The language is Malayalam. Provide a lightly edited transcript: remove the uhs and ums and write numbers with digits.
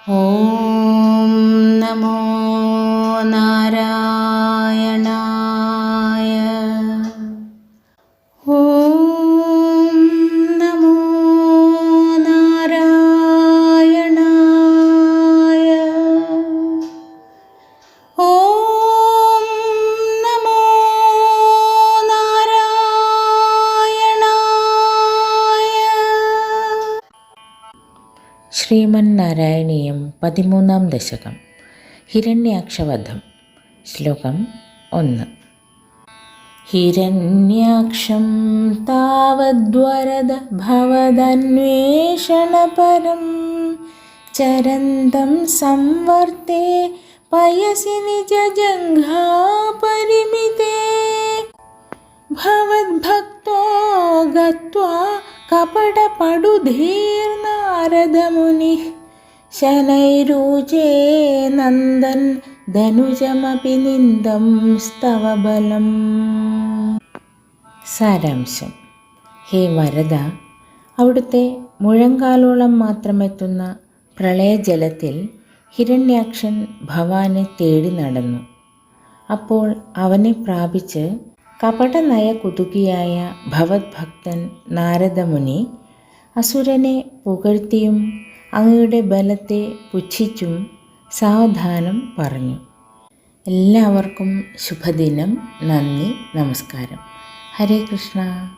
ഓം നമോ നാരായണായ. ഓം നമോ നാരായണായ. ഓം നമോ നാരായണായ. ശ്രീമന്നാരായണീയം 13-ാം ദശകം. ഹിരണ്യാക്ഷവധം. ശ്ലോകം 1. ഹിരണ്യാക്ഷം താവദ്വരദ ഭവദന്വേഷണപരം ചരന്തം സംവർത്തേ പയസി നിജജംഘാപരിമിതേ ഭവദ്ഭക്തോ ഗത്വാ കപടപടുധീർനാരദമുനിഃ ശനൈരൂചേ നന്ദൻ ധനുജമപി നിന്ദം സ്തവ ബലം. സാരാംശം. ഹേ വരദ, അവിടുത്തെ മുഴങ്കാലോളം മാത്രമെത്തുന്ന പ്രളയജലത്തിൽ ഹിരണ്യാക്ഷൻ ഭവാനെ തേടി നടന്നു. അപ്പോൾ അവനെ പ്രാപിച്ച് കപടനയ കുതുകിയായ ഭവദ്ഭക്തൻ നാരദമുനി അസുരനെ പുകഴ്ത്തിയും അങ്ങയുടെ ബലത്തെ പുച്ഛിച്ചും സാവധാനം പറഞ്ഞു. എല്ലാവർക്കും ശുഭദിനം. നന്ദി, നമസ്കാരം. ഹരേ കൃഷ്ണ.